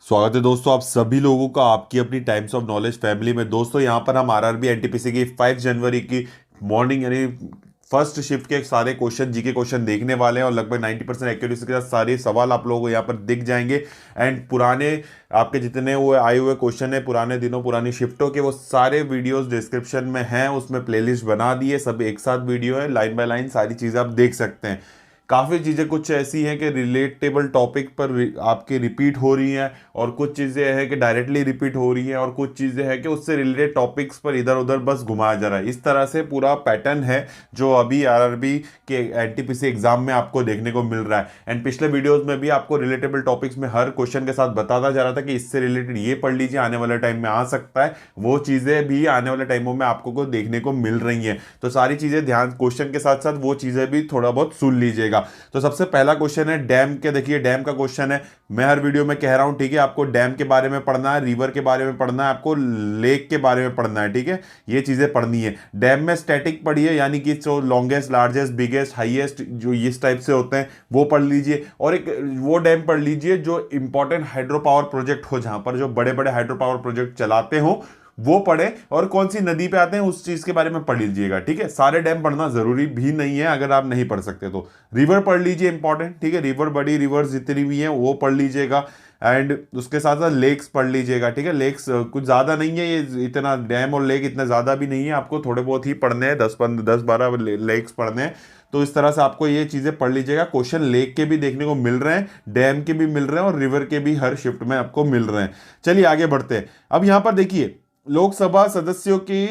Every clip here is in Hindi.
स्वागत है दोस्तों आप सभी लोगों का आपकी अपनी टाइम्स ऑफ नॉलेज फैमिली में। दोस्तों यहाँ पर हम आरआरबी एनटीपीसी की 5 जनवरी की मॉर्निंग यानी फर्स्ट शिफ्ट के सारे क्वेश्चन जीके क्वेश्चन देखने वाले हैं और लगभग 90% एक्यूरेसी के साथ सारे सवाल आप लोगों को यहाँ पर दिख जाएंगे। एंड पुराने आपके जितने वो आए हुए क्वेश्चन है पुराने दिनों पुरानी शिफ्टों के वो सारे वीडियोस डिस्क्रिप्शन में हैं, उसमें प्लेलिस्ट बना दी है, सब एक साथ वीडियो है, लाइन बाय लाइन सारी चीज़ें आप देख सकते हैं। काफ़ी चीज़ें कुछ ऐसी हैं कि रिलेटेबल टॉपिक पर आपकी रिपीट हो रही हैं और कुछ चीज़ें हैं कि डायरेक्टली रिपीट हो रही हैं और कुछ चीज़ें हैं कि उससे रिलेटेड टॉपिक्स पर इधर उधर बस घुमाया जा रहा है। इस तरह से पूरा पैटर्न है जो अभी आरआरबी के एनटीपीसी एग्जाम में आपको देखने को मिल रहा है। एंड पिछले वीडियोस में भी आपको रिलेटेबल टॉपिक्स में हर क्वेश्चन के साथ बताता जा रहा था कि इससे रिलेटेड ये पढ़ लीजिए, आने वाले टाइम में आ सकता है। वो चीज़ें भी आने वाले टाइमों में आपको को देखने को मिल रही हैं, तो सारी चीज़ें ध्यान क्वेश्चन के साथ साथ वो चीज़ें भी थोड़ा बहुत सुन लीजिएगा। तो सबसे पहला क्वेश्चन है डैम के। देखिए डैम का क्वेश्चन है, मैं हर वीडियो में कह रहा हूं, ठीक है, आपको डैम के बारे में पढ़ना है, रिवर के बारे में पढ़ना है, आपको लेक के बारे में पढ़ना है, ठीक है, ये चीजें पढ़नी है। डैम में स्टैटिक पढ़िए, यानी कि जो लॉन्गेस्ट लार्जेस्ट बिगेस्ट हाईएस्ट जो इस टाइप से होते हैं वो पढ़ लीजिए। और एक वो डैम पढ़ लीजिए जो इंपॉर्टेंट हाइड्रो पावर प्रोजेक्ट हो, जहां पर जो बड़े बड़े हाइड्रो पावर प्रोजेक्ट चलाते हो वो पढ़े, और कौन सी नदी पे आते हैं उस चीज के बारे में पढ़ लीजिएगा, ठीक है। सारे डैम पढ़ना जरूरी भी नहीं है, अगर आप नहीं पढ़ सकते तो रिवर पढ़ लीजिए, इंपॉर्टेंट, ठीक है, रिवर बड़ी रिवर्स जितनी भी हैं वो पढ़ लीजिएगा। एंड उसके साथ साथ लेक्स पढ़ लीजिएगा, ठीक है। लेक्स कुछ ज्यादा नहीं है, ये इतना डैम और लेक इतना ज्यादा भी नहीं है, आपको थोड़े बहुत ही पढ़ने हैं, 10-12 लेक्स पढ़ने हैं। तो इस तरह से आपको ये चीजें पढ़ लीजिएगा। क्वेश्चन लेक के भी देखने को मिल रहे हैं, डैम के भी मिल रहे हैं और रिवर के भी हर शिफ्ट में आपको मिल रहे हैं। चलिए आगे बढ़ते हैं। अब यहां पर देखिए लोकसभा सदस्यों की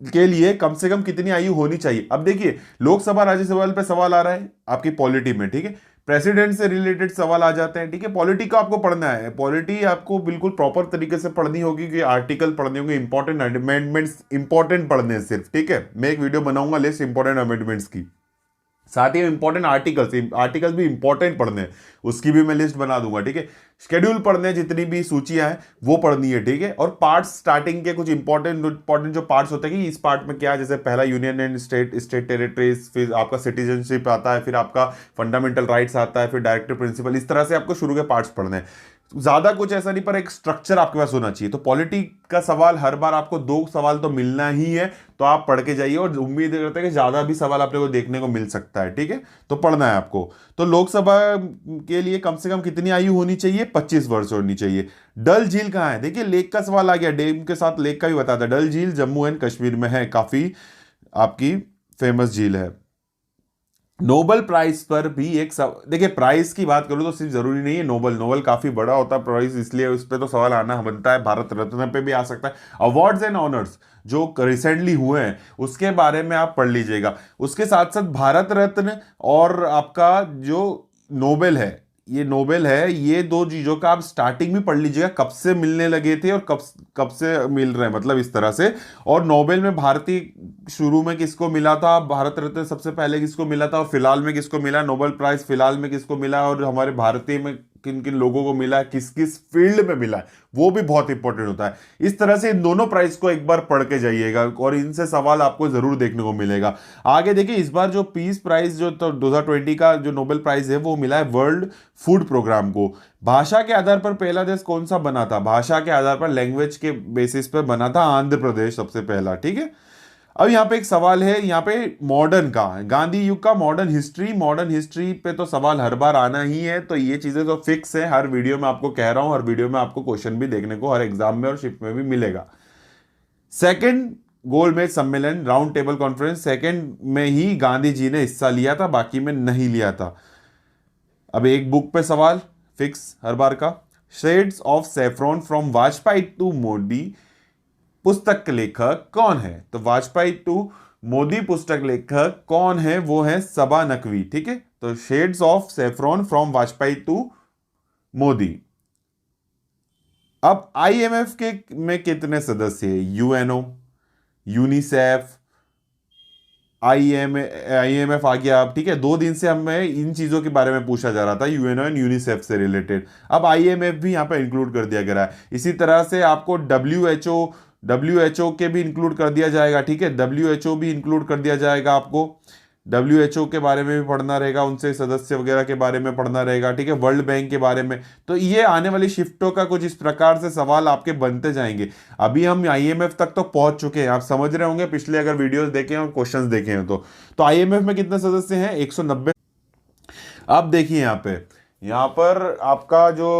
के लिए कम से कम कितनी आयु होनी चाहिए। अब देखिए लोकसभा राज्यसभा पे सवाल आ रहा है आपकी पॉलिटी में, ठीक है, प्रेसिडेंट से रिलेटेड सवाल आ जाते हैं, ठीक है। पॉलिटी को आपको पढ़ना है, पॉलिटी आपको बिल्कुल प्रॉपर तरीके से पढ़नी होगी कि आर्टिकल पढ़ने होंगे, इंपॉर्टेंट अमेंडमेंट्स इंपॉर्टेंट पढ़ने हैं सिर्फ, ठीक है। मैं एक वीडियो बनाऊंगा लिस्ट इंपॉर्टेंट अमेंडमेंट्स की, साथ ही इंपॉर्टेंट आर्टिकल्स आर्टिकल्स भी इंपॉर्टेंट पढ़ने हैं, उसकी भी मैं लिस्ट बना दूंगा, ठीक है। शेड्यूल पढ़ने हैं, जितनी भी सूचियां हैं वो पढ़नी है, ठीक है। और पार्ट्स स्टार्टिंग के कुछ इंपॉर्टेंट जो पार्ट्स होते हैं कि इस पार्ट में क्या है, जैसे पहला यूनियन एंड स्टेट टेरिटरीज, फिर आपका सिटीजनशिप आता है, फिर आपका फंडामेंटल राइट्स आता है, फिर डायरेक्टिव प्रिंसिपल, इस तरह से आपको शुरू के पार्ट्स पढ़ने हैं। ज्यादा कुछ ऐसा नहीं, पर एक स्ट्रक्चर आपके पास होना चाहिए। तो पॉलिटी का सवाल हर बार आपको 2 सवाल तो मिलना ही है, तो आप पढ़ के जाइए और उम्मीद करते हैं कि ज्यादा भी सवाल आपको देखने को मिल सकता है, ठीक है। तो पढ़ना है आपको। तो लोकसभा के लिए कम से कम कितनी आयु होनी चाहिए, 25 वर्ष होनी चाहिए। डल झील कहाँ है, देखिए लेक का सवाल आ गया, डैम के साथ लेक का भी बताता है। डल झील जम्मू एंड कश्मीर में है, काफी आपकी फेमस झील है। नोबल प्राइज पर भी एक देखिए प्राइज की बात करूं तो सिर्फ जरूरी नहीं है नोबल, नोबल काफी बड़ा होता है प्राइज, इसलिए उस पर तो सवाल आना बनता है। भारत रत्न पे भी आ सकता है। अवार्ड्स एंड ऑनर्स जो रिसेंटली हुए हैं उसके बारे में आप पढ़ लीजिएगा। उसके साथ साथ भारत रत्न और आपका जो नोबेल है, ये नोबेल है, ये दो चीजों का आप स्टार्टिंग में पढ़ लीजिएगा, कब से मिलने लगे थे और कब कब से मिल रहे हैं, मतलब इस तरह से। और नोबेल में भारतीय शुरू में किसको मिला था, भारत रत्न सबसे पहले किसको मिला था, और फिलहाल में किसको मिला नोबेल प्राइज, फिलहाल में किसको मिला, और हमारे भारतीय में किन किन लोगों को मिला, किस किस फील्ड में मिला, वो भी बहुत इंपॉर्टेंट होता है। इस तरह से इन दोनों प्राइज को एक बार पढ़ के जाइएगा और इनसे सवाल आपको जरूर देखने को मिलेगा। आगे देखिए इस बार जो पीस प्राइज जो तो 2020 का जो नोबेल प्राइज है वो मिला है वर्ल्ड फूड प्रोग्राम को। भाषा के आधार पर पहला देश कौन सा बना था, भाषा के आधार पर लैंग्वेज के बेसिस पर बना था आंध्र प्रदेश सबसे पहला, ठीक है। अब यहां पे एक सवाल है, यहां पे मॉडर्न का गांधी युग का मॉडर्न हिस्ट्री पे तो सवाल हर बार आना ही है, तो ये चीजें तो फिक्स है, हर वीडियो में आपको कह रहा हूं, हर वीडियो में आपको क्वेश्चन भी देखने को हर एग्जाम में और शिफ्ट में भी मिलेगा। सेकंड गोल मेज सम्मेलन राउंड टेबल कॉन्फ्रेंस सेकंड में ही गांधी जी ने हिस्सा लिया था, बाकी में नहीं लिया था। अब एक बुक पे सवाल फिक्स हर बार का, shades of saffron from Vajpayee to Modi पुस्तक के लेखक कौन है, तो वाजपेयी टू मोदी पुस्तक लेखक कौन है, वो है सबा नकवी, ठीक है। तो shades of saffron from Vajpayee to Modi. अब आईएमएफ के में कितने सदस्य हैं, यूएनओ, यूनिसेफ, आईएमएफ आ गया। अब ठीक है, 2 दिन से हमें इन चीजों के बारे में पूछा जा रहा था, यूएनओ एंड यूनिसेफ से रिलेटेड। अब आईएमएफ भी यहां पर इंक्लूड कर दिया गया है। इसी तरह से आपको डब्ल्यूएचओ के भी इंक्लूड कर दिया जाएगा, ठीक है, डब्ल्यूएचओ भी इंक्लूड कर दिया जाएगा आपको। WHO के बारे में भी पढ़ना रहेगा, उनसे सदस्य वगैरह के बारे में पढ़ना रहेगा, ठीक है, वर्ल्ड बैंक के बारे में। तो ये आने वाली शिफ्टों का कुछ इस प्रकार से सवाल आपके बनते जाएंगे। अभी हम IMF तक तो पहुंच चुके हैं, आप समझ रहे होंगे पिछले अगर वीडियोस देखे और क्वेश्चंस देखे हैं तो IMF में कितने सदस्य हैं? 190। अब देखिए यहाँ पर आपका जो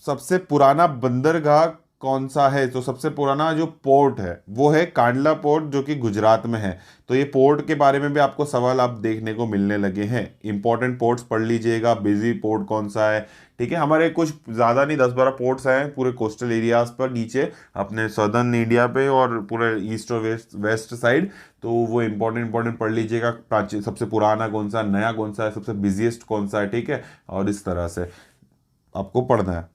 सबसे पुराना बंदरगाह कौन सा है, तो सबसे पुराना जो पोर्ट है वो है कांडला पोर्ट, जो कि गुजरात में है। तो ये पोर्ट के बारे में भी आपको सवाल आप देखने को मिलने लगे हैं। इंपॉर्टेंट पोर्ट्स पढ़ लीजिएगा, बिजी पोर्ट कौन सा है, ठीक है। हमारे कुछ ज़्यादा नहीं, 10-12 पोर्ट्स हैं पूरे कोस्टल एरियाज पर, नीचे अपने सदर्न इंडिया पे और पूरे ईस्ट और वेस्ट साइड। तो वो इंपॉर्टेंट पढ़ लीजिएगा। प्राचीन सबसे पुराना कौन सा, नया कौन सा है, सबसे बिजिएस्ट कौन सा है, ठीक है। और इस तरह से आपको पढ़ना है।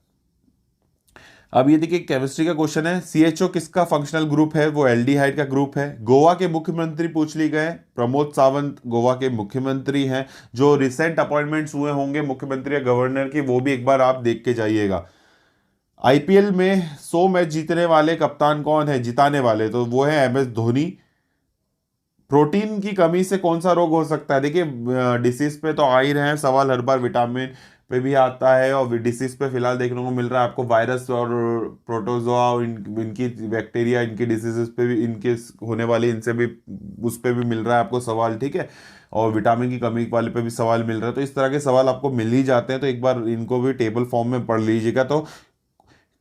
अब ये देखिए केमिस्ट्री का क्वेश्चन है, CHO किसका फंक्शनल ग्रुप है? वो एल्डिहाइड का ग्रुप है। गोवा के मुख्यमंत्री पूछ ली गए, प्रमोद सावंत गोवा के मुख्यमंत्री हैं। जो रिसेंट अपॉइंटमेंट्स हुए होंगे मुख्यमंत्री या गवर्नर की, वो भी एक बार आप देख के जाइएगा। IPL में 100 मैच जीतने वाले कप्तान कौन है, जिताने वाले? तो वो है MS धोनी। प्रोटीन की कमी से कौन सा रोग हो सकता है? देखिए डिसीज पे तो आ ही रहे हैं सवाल हर बार, विटामिन पे भी आता है, और डिसीज पे फिलहाल देखने को मिल रहा है आपको वायरस और प्रोटोजोआ और इनकी बैक्टीरिया, इनकी डिसीजेस पे भी, इनके होने वाली इनसे भी, उस पे भी मिल रहा है आपको सवाल, ठीक है। और विटामिन की कमी वाले पे भी सवाल मिल रहा है। तो इस तरह के सवाल आपको मिल ही जाते हैं, तो एक बार इनको भी टेबल फॉर्म में पढ़ लीजिएगा। तो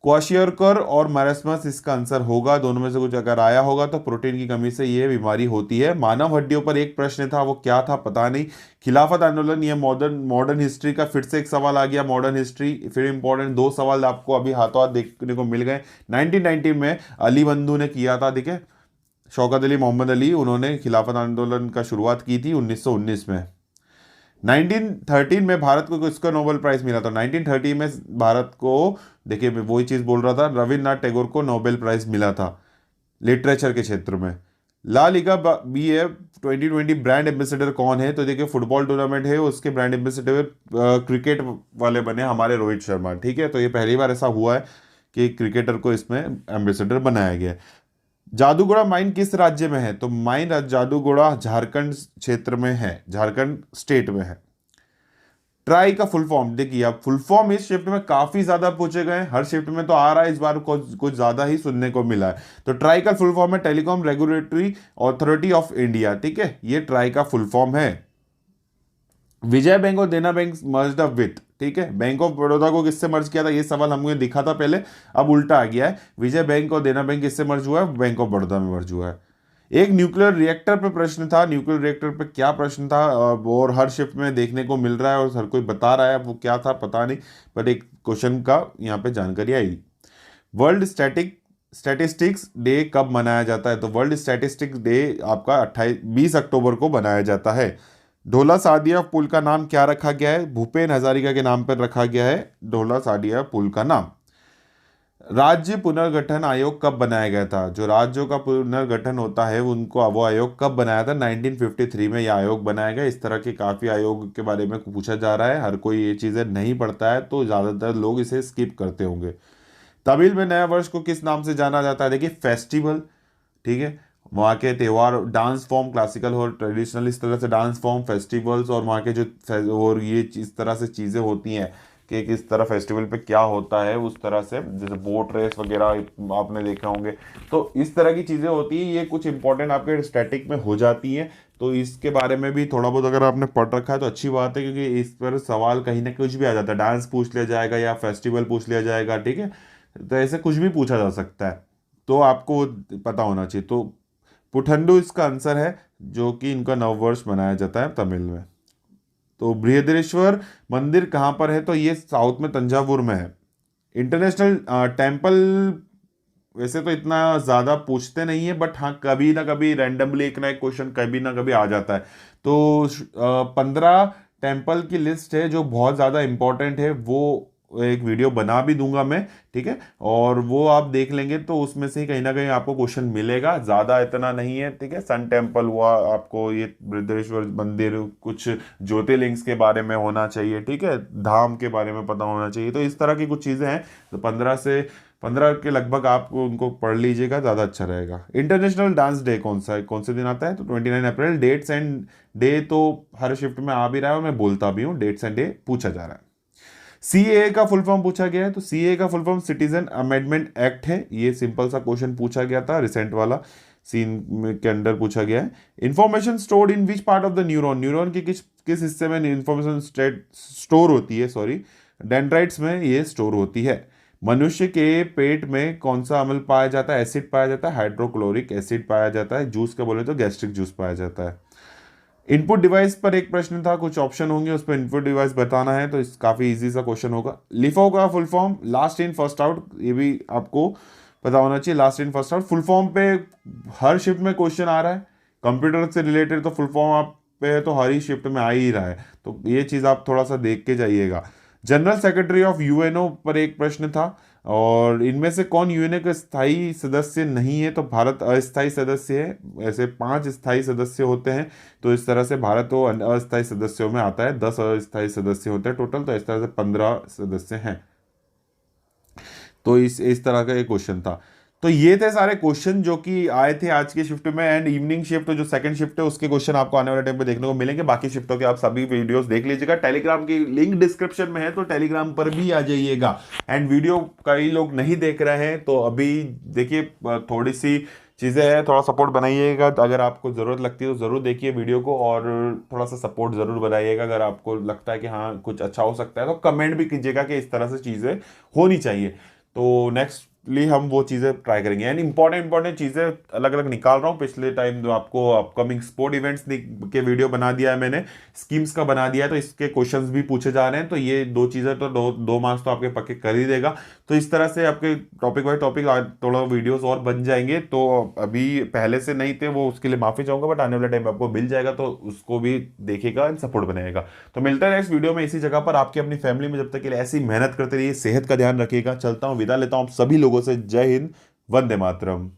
क्वाशियरकर और मरस्मस इसका आंसर होगा, दोनों में से कुछ अगर आया होगा तो प्रोटीन की कमी से ये बीमारी होती है। मानव हड्डियों पर एक प्रश्न था, वो क्या था पता नहीं। खिलाफत आंदोलन, ये मॉडर्न हिस्ट्री का फिर से एक सवाल आ गया, मॉडर्न हिस्ट्री। फिर इंपॉर्टेंट 2 सवाल आपको अभी हाथों हाथ देखने को मिल गए। 1990 में अली बंधु ने किया था, ठीक है, शौकत अली मोहम्मद अली, उन्होंने खिलाफत आंदोलन का शुरुआत की थी 1919 में। 1913 में भारत को किसका नोबेल प्राइज मिला था? 1930 में भारत को, देखिए मैं वही चीज बोल रहा था, रविन्द्रनाथ टैगोर को नोबेल प्राइज मिला था लिटरेचर के क्षेत्र में। La Liga BF 2020 brand ambassador कौन है? तो देखिए फुटबॉल टूर्नामेंट है, उसके ब्रांड एम्बेसडर क्रिकेट वाले बने हमारे रोहित शर्मा, ठीक है। तो ये पहली बार ऐसा हुआ है कि क्रिकेटर को इसमें एम्बेसडर बनाया गया। जादूगोड़ा माइन किस राज्य में है? तो माइन जादूगोड़ा झारखंड क्षेत्र में है, झारखंड स्टेट में है। ट्राई का फुल फॉर्म देखिए, अब फुल फॉर्म इस शिफ्ट में काफी ज्यादा पूछे गए, हर शिफ्ट में तो आ रहा है, इस बार कुछ ज्यादा ही सुनने को मिला है। तो ट्राई का फुल फॉर्म है telecom regulatory authority of India, ठीक है, ये ट्राई का फुल फॉर्म है। विजय बैंक और देना बैंक मर्ज्ड अप विथ, ठीक है, बैंक ऑफ बड़ौदा को किससे मर्ज किया था? ये सवाल हमने दिखा था पहले, अब उल्टा आ गया है। विजय बैंक और देना बैंक किससे मर्ज हुआ है? बैंक ऑफ बड़ौदा में मर्ज हुआ है। एक न्यूक्लियर रिएक्टर पे प्रश्न था, न्यूक्लियर रिएक्टर पे क्या प्रश्न था? और हर शिफ्ट में देखने को मिल रहा है और हर कोई बता रहा है, वो क्या था पता नहीं, पर एक क्वेश्चन का यहाँ पे जानकारी आई। वर्ल्ड स्टैटिस्टिक्स डे कब मनाया जाता है? तो वर्ल्ड स्टैटिस्टिक्स डे आपका 20 अक्टूबर को मनाया जाता है। ढोला सादिया पुल का नाम क्या रखा गया है? भूपेन हजारिका के नाम पर रखा गया है ढोला सादिया पुल का नाम। राज्य पुनर्गठन आयोग कब बनाया गया था? जो राज्यों का पुनर्गठन होता है उनको, वो आयोग कब बनाया था? 1953 में यह आयोग बनाया गया। इस तरह के काफ़ी आयोग के बारे में पूछा जा रहा है, हर कोई ये चीज़ें नहीं पढ़ता है, तो ज़्यादातर लोग इसे स्किप करते होंगे। तमिल में नया वर्ष को किस नाम से जाना जाता है? देखिए फेस्टिवल, ठीक है, वहाँ के त्यौहार, डांस फॉर्म, क्लासिकल और ट्रेडिशनल, इस तरह से डांस फॉर्म, फेस्टिवल्स, और वहाँ के जो और ये इस तरह से चीज़ें होती हैं कि किस तरह फेस्टिवल पे क्या होता है, उस तरह से जैसे बोट रेस वगैरह आपने देखे होंगे। तो इस तरह की चीज़ें होती हैं, ये कुछ इंपॉर्टेंट आपके स्टैटिक में हो जाती हैं। तो इसके बारे में भी थोड़ा बहुत अगर आपने पढ़ रखा है तो अच्छी बात है, क्योंकि इस पर सवाल कहीं ना कुछ भी आ जाता है, डांस पूछ लिया जाएगा या फेस्टिवल पूछ लिया जाएगा, ठीक है। तो ऐसे कुछ भी पूछा जा सकता है, तो आपको पता होना चाहिए। तो पुठंडू इसका आंसर है, जो कि इनका नववर्ष मनाया जाता है तमिल में। तो बृहदेश्वर मंदिर कहाँ पर है? तो ये साउथ में तंजावुर में है। इंटरनेशनल टेम्पल वैसे तो इतना ज़्यादा पूछते नहीं है, बट हाँ कभी ना कभी रैंडमली एक ना एक क्वेश्चन कभी ना कभी आ जाता है। तो 15 टेम्पल की लिस्ट है जो बहुत ज़्यादा इंपॉर्टेंट है, वो एक वीडियो बना भी दूंगा मैं, ठीक है, और वो आप देख लेंगे तो उसमें से ही कहीं ना कहीं आपको क्वेश्चन मिलेगा, ज़्यादा इतना नहीं है, ठीक है। सन टेम्पल हुआ, आपको ये बृहदेश्वर मंदिर, कुछ ज्योतिर्लिंग्स के बारे में होना चाहिए, ठीक है, धाम के बारे में पता होना चाहिए। तो इस तरह की कुछ चीज़ें हैं। तो 15 से 15 के लगभग आप उनको पढ़ लीजिएगा, ज़्यादा अच्छा रहेगा। इंटरनेशनल डांस डे कौन सा है, कौन से दिन आता है, तो 29 अप्रैल। डेट्स एंड डे तो हर शिफ्ट में आ भी रहा है और मैं बोलता भी हूँ, डेट्स एंड डे पूछा जा रहा है। सीए का फुल फॉर्म पूछा गया है, तो सीए का full form citizen amendment act है। ये सिंपल सा क्वेश्चन पूछा गया था, रिसेंट वाला सीन के अंदर पूछा गया है। Information stored in which part of the neuron, neuron के किस किस हिस्से में इंफॉर्मेशन स्टोर होती है, सॉरी, डेंड्राइट्स में ये स्टोर होती है। मनुष्य के पेट में कौन सा अम्ल पाया जाता है, एसिड पाया जाता है, हाइड्रोक्लोरिक एसिड पाया जाता है। जूस का बोले तो गैस्ट्रिक जूस पाया जाता है। इनपुट डिवाइस पर एक प्रश्न था, कुछ ऑप्शन होंगे उस पर इनपुट डिवाइस बताना है, तो इस काफी इजी सा क्वेश्चन होगा। लिफो का full form last in first out, ये भी आपको पता होना चाहिए। Last in first out full form पे हर शिफ्ट में क्वेश्चन आ रहा है, कंप्यूटर से रिलेटेड, तो फुल फॉर्म आप पे तो हर ही शिफ्ट में आ ही रहा है, तो ये चीज आप थोड़ा सा देख के जाइएगा। जनरल सेक्रेटरी ऑफ यूएनओ पर एक प्रश्न था, और इनमें से कौन यूएनओ का स्थायी सदस्य नहीं है, तो भारत अस्थायी सदस्य है। ऐसे 5 स्थायी सदस्य होते हैं, तो इस तरह से भारत तो अस्थायी सदस्यों में आता है। 10 अस्थायी सदस्य होते हैं टोटल, तो इस तरह से 15 सदस्य हैं। तो इस तरह का एक क्वेश्चन था। तो ये थे सारे क्वेश्चन जो कि आए थे आज की शिफ्ट में। एंड इवनिंग शिफ्ट जो सेकंड शिफ्ट है उसके क्वेश्चन आपको आने वाले टाइम पे देखने को मिलेंगे। बाकी शिफ्टों के आप सभी वीडियोस देख लीजिएगा, टेलीग्राम की लिंक डिस्क्रिप्शन में है, तो टेलीग्राम पर भी आ जाइएगा। एंड वीडियो कई लोग नहीं देख रहे हैं, तो अभी देखिए थोड़ी सी चीज़ें हैं, थोड़ा सपोर्ट बनाइएगा। अगर आपको ज़रूरत लगती है तो ज़रूर देखिए वीडियो को, और थोड़ा सा सपोर्ट ज़रूर बनाइएगा। अगर आपको लगता है कि हाँ कुछ अच्छा हो सकता है, तो कमेंट भी कीजिएगा कि इस तरह से चीज़ें होनी चाहिए, तो नेक्स्टली हम वो चीज़ें ट्राई करेंगे। एंड इंपॉर्टेंट चीज़ें अलग अलग निकाल रहा हूँ। पिछले टाइम जो आपको अपकमिंग स्पोर्ट इवेंट्स के वीडियो बना दिया है मैंने, स्कीम्स का बना दिया है, तो इसके क्वेश्चंस भी पूछे जा रहे हैं। तो ये 2 चीज़ें तो दो मार्क्स तो आपके पक्के कर ही देगा। तो इस तरह से आपके टॉपिक बाय टॉपिक थोड़ा वीडियोस और बन जाएंगे। तो अभी पहले से नहीं थे वो, उसके लिए माफ़ी चाहूँगा, बट आने वाले टाइम आपको मिल जाएगा, तो उसको भी देखेगा एंड सपोर्ट बनाएगा। तो मिलता है नेक्स्ट वीडियो में इसी जगह पर। आपकी अपनी फैमिली में जब तक के लिए ऐसी मेहनत करते रहिए, सेहत का ध्यान रखिएगा। चलता हूँ, विदा लेता हूँ आप सभी लोगों से। जय हिंद, वंदे मातरम।